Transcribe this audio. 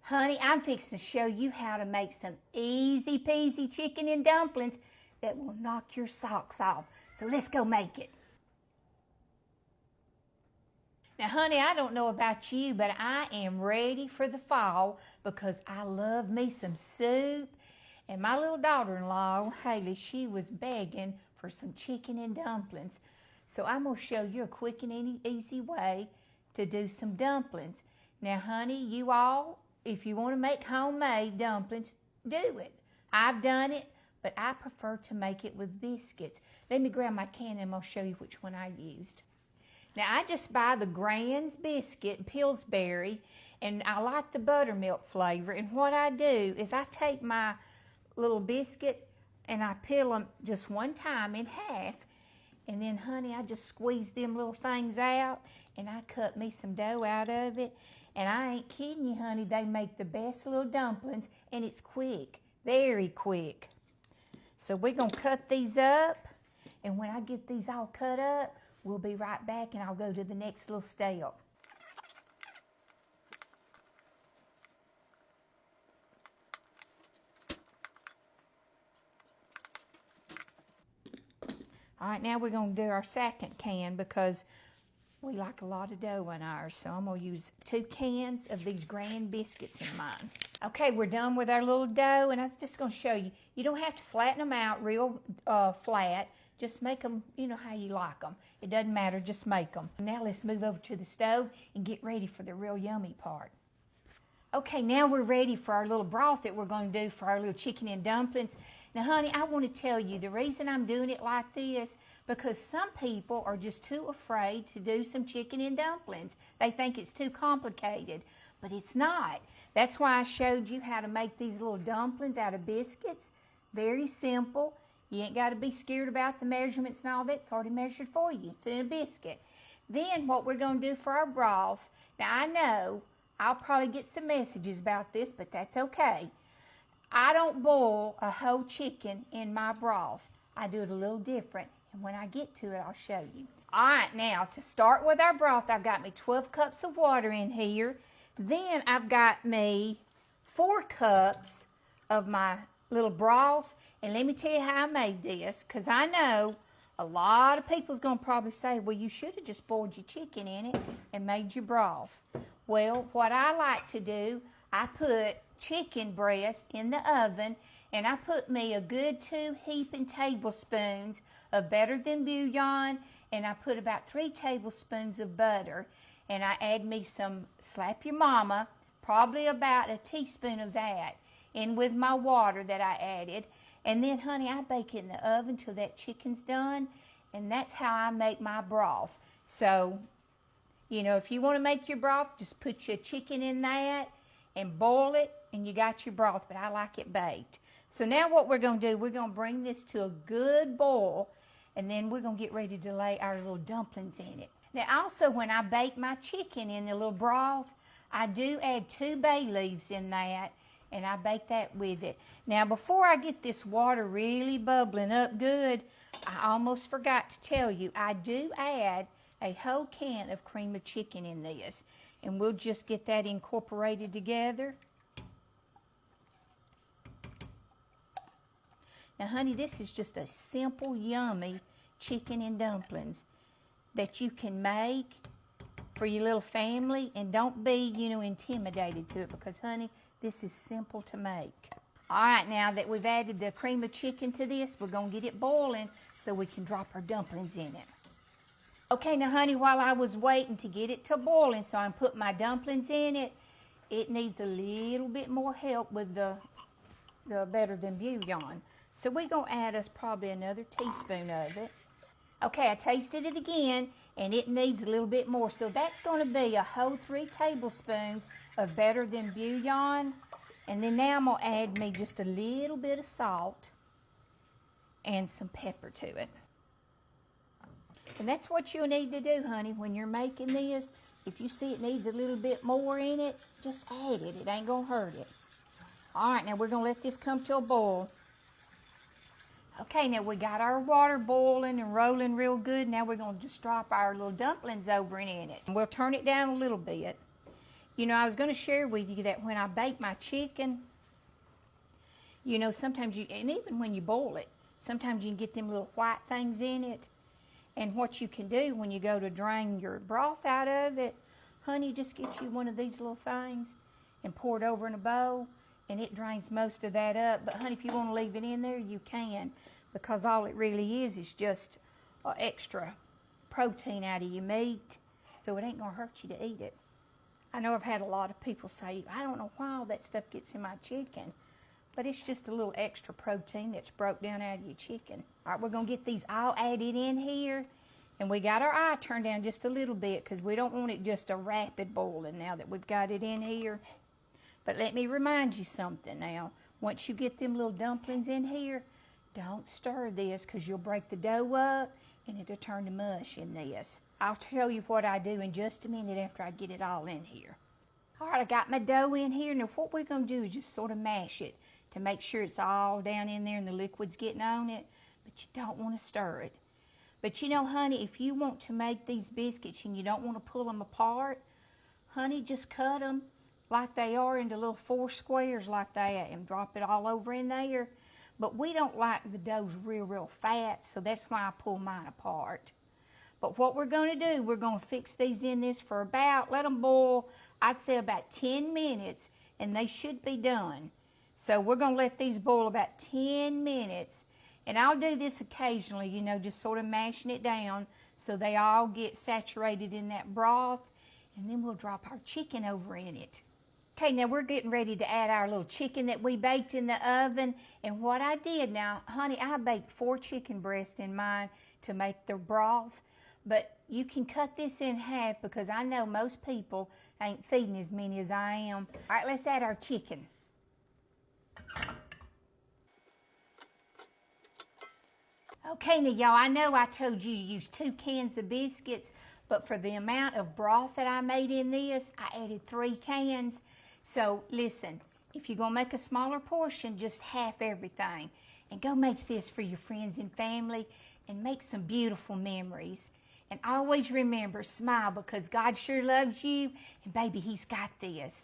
Honey, I'm fixing to show you how to make some easy peasy chicken and dumplings that will knock your socks off. So let's go make it. Now, honey, I don't know about you, but I am ready for the fall because I love me some soup. And my little daughter-in-law, Haley, she was begging for some chicken and dumplings. So I'm going to show you a quick and easy way to do some dumplings. Now, honey, you all, if you want to make homemade dumplings, do it. I've done it, but I prefer to make it with biscuits. Let me grab my can and I'll show you which one I used. Now, I just buy the Grand's biscuit, Pillsbury, and I like the buttermilk flavor. And what I do is I take my little biscuit and I peel them just one time in half. And then, honey, I just squeeze them little things out and I cut me some dough out of it. And I ain't kidding you, honey, they make the best little dumplings, and it's quick, very quick. So we're gonna cut these up, and when I get these all cut up, we'll be right back and I'll go to the next little step. All right, now we're gonna do our second can because we like a lot of dough in ours, so I'm gonna use 2 cans of these Grand biscuits in mine. Okay, we're done with our little dough, and I was just gonna show you. You don't have to flatten them out real flat. Just make them, you know, how you like them. It doesn't matter, just make them. Now let's move over to the stove and get ready for the real yummy part. Okay, now we're ready for our little broth that we're gonna do for our little chicken and dumplings. Now, honey, I want to tell you the reason I'm doing it like this because some people are just too afraid to do some chicken and dumplings. They think it's too complicated, but it's not. That's why I showed you how to make these little dumplings out of biscuits. Very simple. You ain't got to be scared about the measurements and all that. It's already measured for you. It's in a biscuit. Then what we're going to do for our broth, now I know I'll probably get some messages about this, but that's okay. I don't boil a whole chicken in my broth. I do it a little different, and when I get to it, I'll show you. All right, now to start with our broth, I've got me 12 cups of water in here. Then I've got me 4 cups of my little broth, and let me tell you how I made this, because I know a lot of people's going to probably say, well, you should have just boiled your chicken in it and made your broth. Well, what I like to do, I put chicken breast in the oven, and I put me a good 2 heaping tablespoons of Better Than Bouillon, and I put about 3 tablespoons of butter, and I add me some Slap Your Mama, probably about a teaspoon of that, in with my water that I added. And then, honey, I bake it in the oven till that chicken's done, and that's how I make my broth. So, you know, if you want to make your broth, just put your chicken in that and boil it, and you got your broth, but I like it baked. So now what we're going to do, we're going to bring this to a good boil, and then we're going to get ready to lay our little dumplings in it. Now also, when I bake my chicken in the little broth, I do add 2 bay leaves in that, and I bake that with it. Now before I get this water really bubbling up good, I almost forgot to tell you, I do add a whole can of cream of chicken in this, and we'll just get that incorporated together. Now, honey, this is just a simple, yummy chicken and dumplings that you can make for your little family, and don't be, you know, intimidated to it because, honey, this is simple to make. All right, now that we've added the cream of chicken to this, we're going to get it boiling so we can drop our dumplings in it. Okay, now, honey, while I was waiting to get it to boiling so I can put my dumplings in it, it needs a little bit more help with the Better Than Bouillon. So we're going to add us probably another teaspoon of it. Okay, I tasted it again, and it needs a little bit more. So that's going to be a whole 3 tablespoons of Better Than Bouillon. And then now I'm going to add me just a little bit of salt and some pepper to it. And that's what you'll need to do, honey, when you're making this. If you see it needs a little bit more in it, just add it. It ain't going to hurt it. All right, now we're going to let this come to a boil. Okay, now we got our water boiling and rolling real good. Now we're going to just drop our little dumplings over in it. And we'll turn it down a little bit. You know, I was going to share with you that when I bake my chicken, you know, sometimes you, and even when you boil it, sometimes you can get them little white things in it. And what you can do when you go to drain your broth out of it, honey, just get you one of these little things and pour it over in a bowl, and it drains most of that up. But honey, if you want to leave it in there, you can, because all it really is just extra protein out of your meat, so it ain't going to hurt you to eat it. I know I've had a lot of people say, I don't know why all that stuff gets in my chicken, but it's just a little extra protein that's broke down out of your chicken. All right, we're going to get these all added in here, and we got our eye turned down just a little bit because we don't want it just a rapid boiling now that we've got it in here. But let me remind you something now. Once you get them little dumplings in here, don't stir this because you'll break the dough up and it'll turn to mush in this. I'll show you what I do in just a minute after I get it all in here. All right, I got my dough in here. Now what we're going to do is just sort of mash it to make sure it's all down in there and the liquid's getting on it, but you don't want to stir it. But you know, honey, if you want to make these biscuits and you don't want to pull them apart, honey, just cut them like they are into little 4 squares like that and drop it all over in there. But we don't like the doughs real fat, so that's why I pull mine apart. But what we're going to do, we're going to fix these in this for about, let them boil, I'd say about 10 minutes, and they should be done. So we're going to let these boil about 10 minutes. And I'll do this occasionally, you know, just sort of mashing it down so they all get saturated in that broth. And then we'll drop our chicken over in it. Okay, now we're getting ready to add our little chicken that we baked in the oven. And what I did now, honey, I baked 4 chicken breasts in mine to make the broth. But you can cut this in half because I know most people ain't feeding as many as I am. All right, let's add our chicken. Okay, now y'all, I know I told you to use 2 cans of biscuits, but for the amount of broth that I made in this, I added 3 cans. So listen, if you're gonna make a smaller portion, just half everything. And go make this for your friends and family and make some beautiful memories. And always remember, smile because God sure loves you, and baby, He's got this.